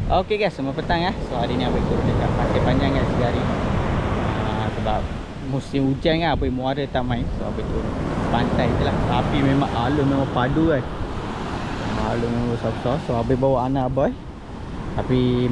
Okey guys, selamat petang ya. So hari ni Abang turun dekat Pasir Panjang guys hari. Sebab musim hujan kan, Abang muara tak main. So Abang turun pantai je lah. Tapi memang alun memang padu kan. Alun memang besar-besar. So Abang bawa anak Abang. Tapi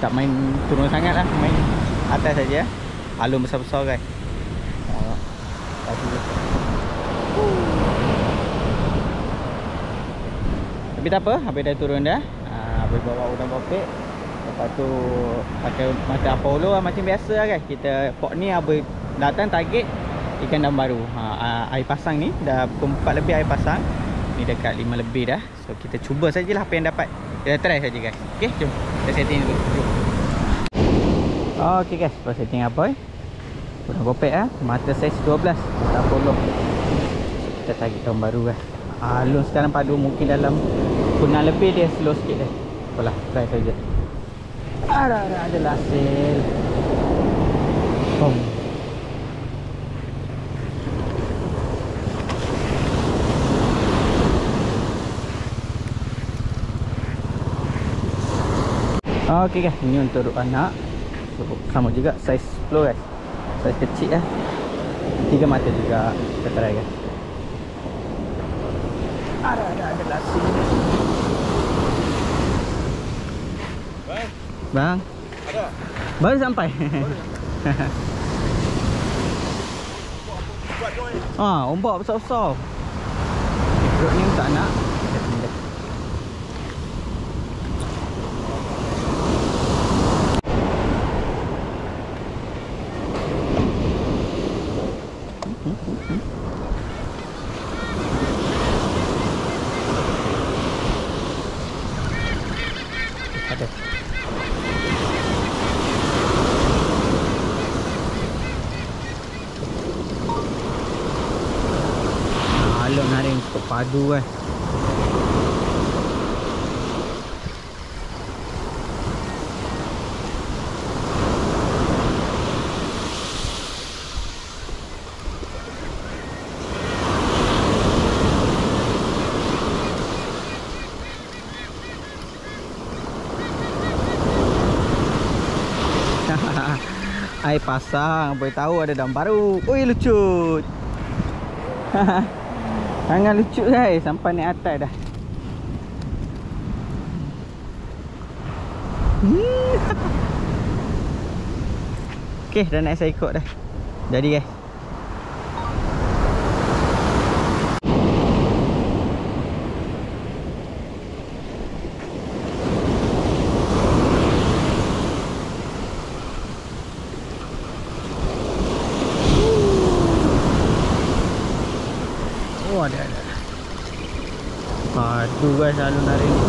tak main turun sangat lah, main atas saja. Alun besar-besar guys. Tapi tak apa, Abang dah turun dah. Abang bawa udang popek. Lepas tu pakai mata Apollo lah, macam biasa lah guys. Kita port ni Abang datang target ikan daun baru. Air pasang ni dah pukul 4 lebih air pasang. Ni dekat 5 lebih dah. So kita cuba sajalah apa yang dapat. Kita try saja guys. Okey, jom kita setting dulu. Jom. Okey guys, lepas setting apa udang popek mata saiz 12 mata Apollo. Kita target daun baru lah. Alun sekarang padu mungkin dalam pukul 6 lebih dia slow sikit dah. Apalah, try saja. Ada hasil. Okey guys, ini untuk anak. Sama juga saiz 10 guys. Saiz kecil 3 mata juga. Kita try guys. Ada hasil. Bang. Ada. Baru sampai. Ombak besar-besar. Perut ni tak nak. Ada. Alun hari ni cukup padu kan. Air pasang, boleh tahu ada daun baru. Oi, lucut. Sangat lucu guys, sampai naik atas dah. Okey, dah naik saya ikut dah. Jadi guys. Ada. Padu guys alun hari ni.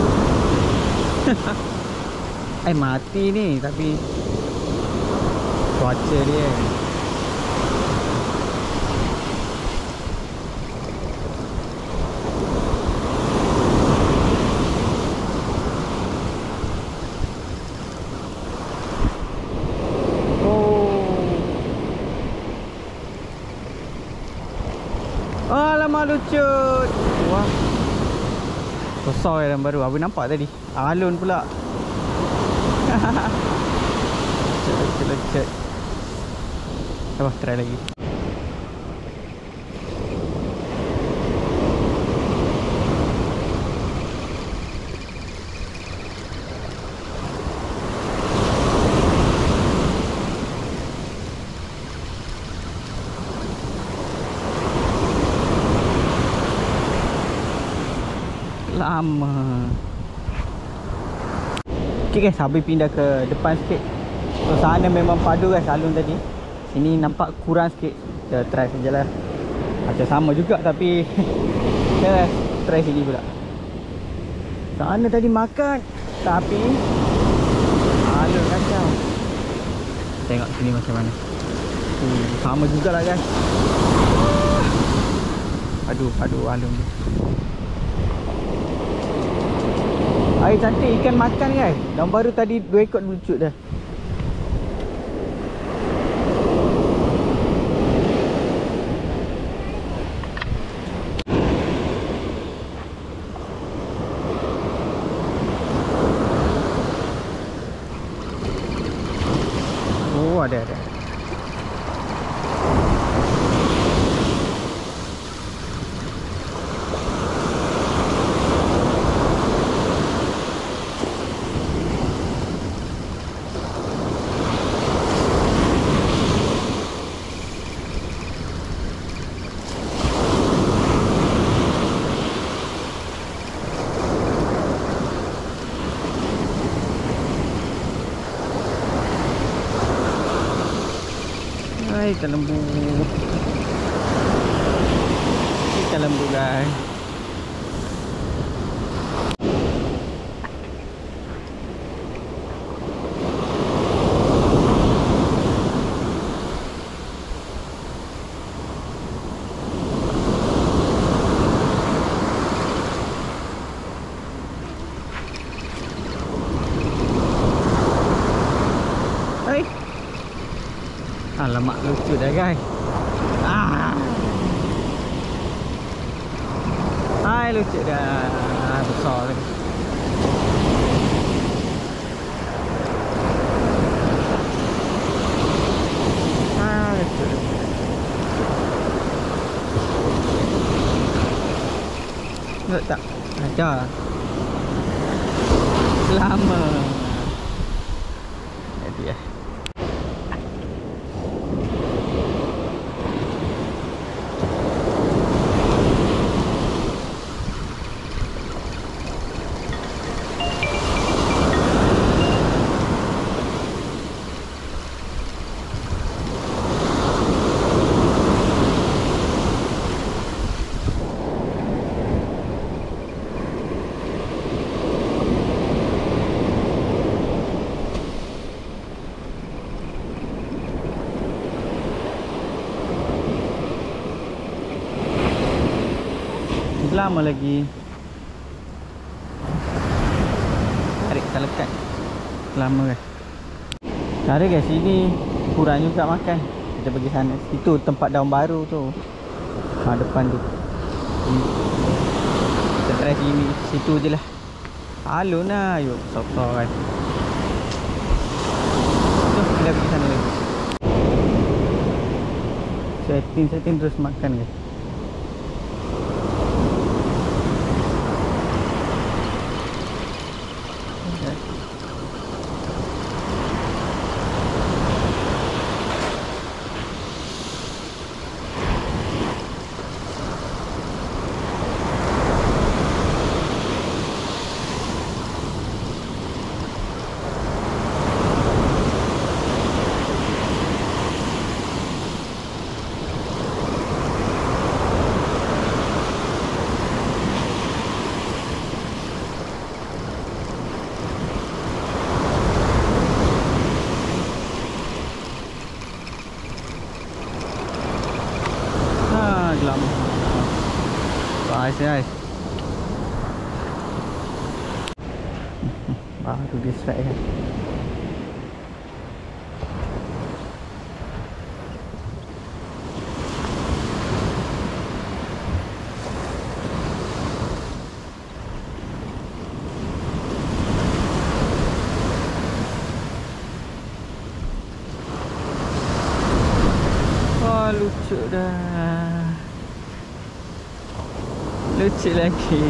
Mati ni tapi cuaca dia. Alamak, lucut. Wah, besar yang baru. Abang nampak tadi. Alun pula. Lucut. Apa, try lagi. Lama. Okay guys, habis pindah ke depan sikit. So sana memang padu guys alun tadi. Sini nampak kurang sikit. Kita try sajalah. Macam sama juga tapi kita try sini pula. Sana tadi makan tapi alun kacau. Tengok sini macam mana. Sama jugalah guys. Aduh alun ni. Air cantik, ikan makan guys. Daun baru tadi 2 ekor lucut dah. ada. Hai, ikan lembu. Ikan lembu guys. Hai. Alamak, lucu dah guys. Hai, lucu dah. Besar lagi. Lucu dah. Tengok tak? Ajar. Lama. Jadi ya. Lama lagi. Tarik tak lekat. Lama guys. Cara guys, sini kurang juga makan. Kita pergi sana. Itu tempat daun baru tu. Depan tu. Kita try sini. Situ je lah. Alun lah. Yuk, besar-besar kan. Jom kita pergi sana lagi. Setting terus makan guys. Gelap. Guys. Baru dia strike kan. Wah, lucu dah. Lucu lagi.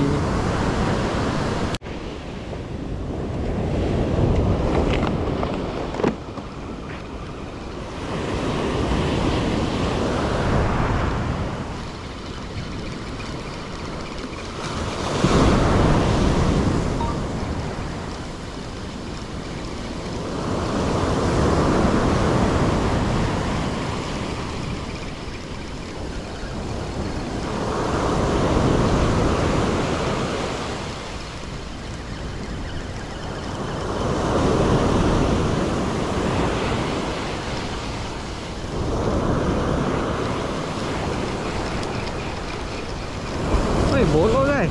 Bolos guys.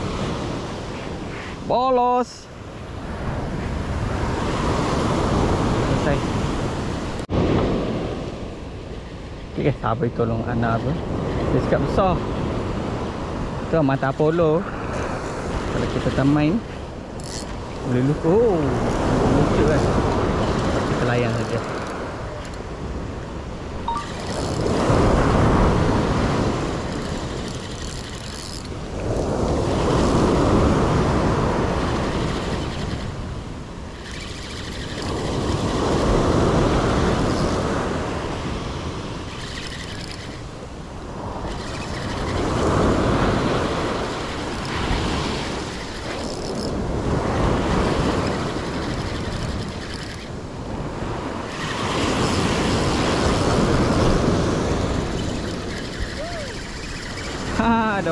Bolos. Selesai. Okay guys, sabar tolong anak apa. Dia cakap besar. Tu mata Apollo. Kalau kita tak main boleh lupa. Oh, lucu kan. Kita layan saja.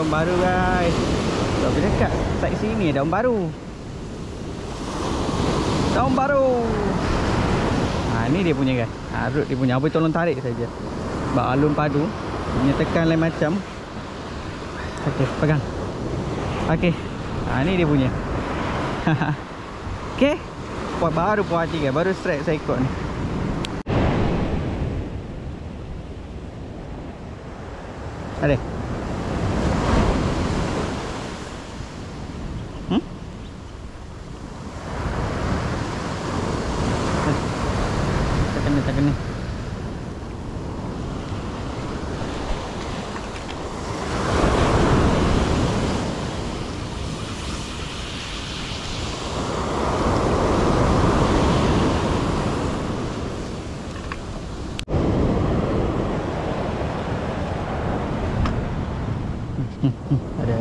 daun baru guys. Tapi dekat side sini daun baru. Daun baru. Ni dia punya guys. Root dia punya. Abang tolong tarik saja. Sebab alun padu punya tekan lain macam. Okey, pegang. Okey. Ni dia punya. Okey. Baru puas hati guys. Baru strike saya ikut ni. Ada. Tak kena. Ada.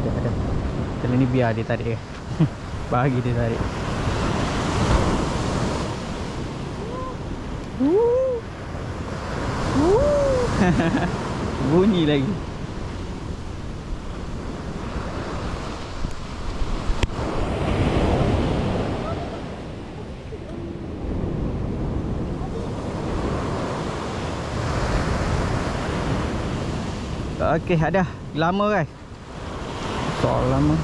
Kali ni biar dia tarik. Bagi dia tarik. Bunyi lagi. Okey, ada. Lama guys. Soal lama.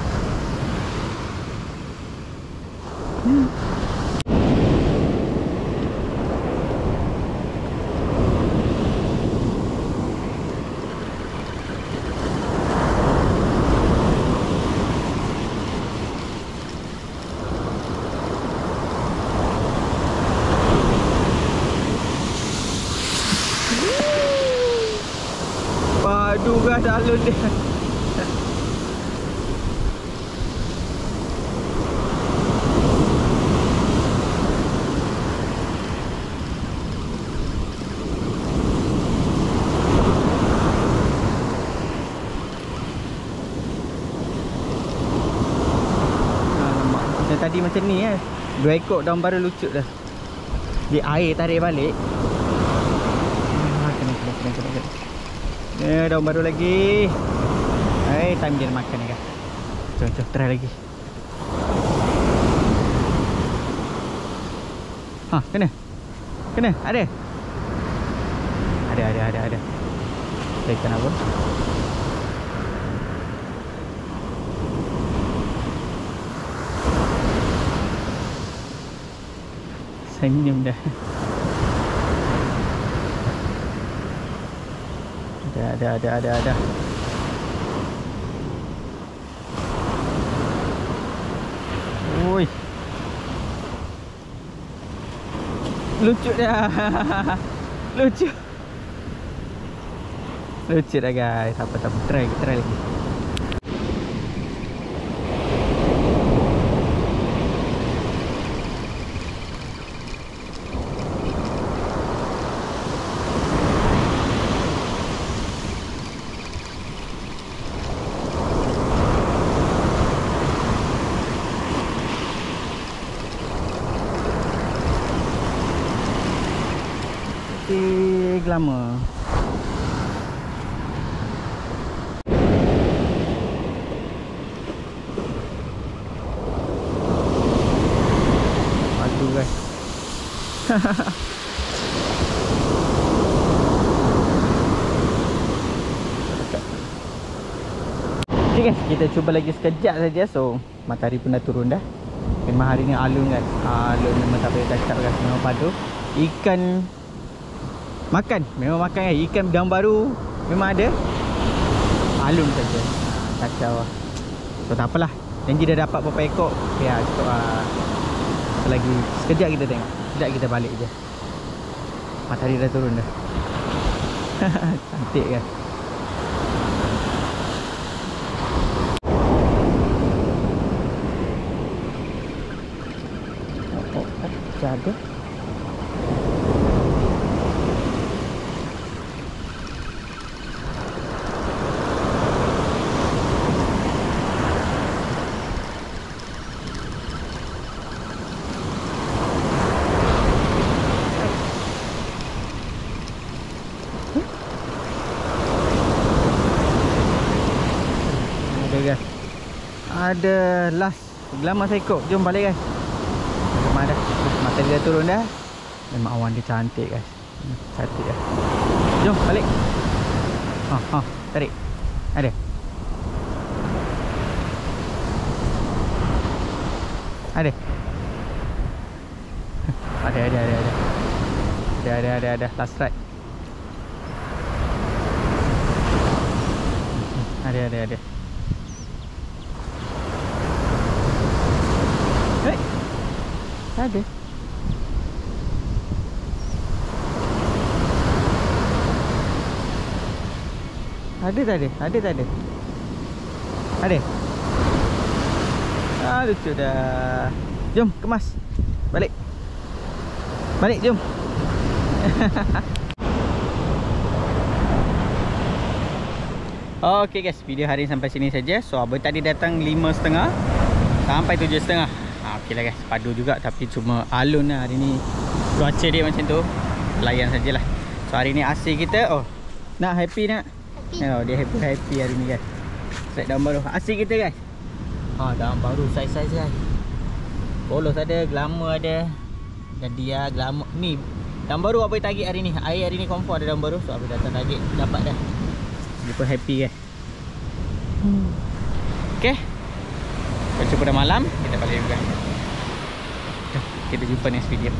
Padu guys alun dia. Tadi macam ni dua ekor daun baru lucut dah. Dia air tarik balik. Kena. Daun baru lagi. Time dia nak makan ni kan. Jom try lagi. Kena. Ada. Ikan apa? Senyum dah. Ada. Oi. Lucu dah. Lucu dah guys. Apa try lagi. Lama. Aduh guys. Okay guys, kita cuba lagi sekejap saja. So matahari pun dah turun dah. Memang hari ni alun kan. Alun memang tak payah cakap guys. Memang padu. Ikan makan, memang makan kan. Ikan daun baru memang ada. Alun saja. Kacau lah. So tak apalah. Janji dah dapat berapa ekor. Ya cukup lah. Lagi sekejap kita tengok. Sekejap kita balik je. Matahari dah turun dah. Cantik kan. Jaga. ada last glamour saya ikut. Jom balik guys. Glamour dah. Mata dia turun dah. Memang awan dia cantik guys. Cantik dah. Jom balik. Tarik. Ada. Ada. Ada. Last ride. Ada. Hei. Ada. Ada tak ada? Ada tak ada? Ada. Lucu dah. Jom kemas. Balik. Balik jom. Okay guys, video hari ni sampai sini saja. So abang tadi datang 5.30 sampai 7.30. Okey lah guys, padu juga tapi cuma alun lah hari ni. Cuaca dia macam tu. Layan sajalah. So hari ni AC kita, nak happy nak? Dia happy hari ni guys. Set daun baru. AC kita guys. Daun baru saiz-saiz guys. Polos ada, glamour ada. Jadi glamour ni daun baru abang target hari ni. Air hari ni confirm ada daun baru. So abang datang target dapat dah. Dia pun happy guys. Okay, kita jumpa dah malam. Kita balik juga. Kita jumpa next video.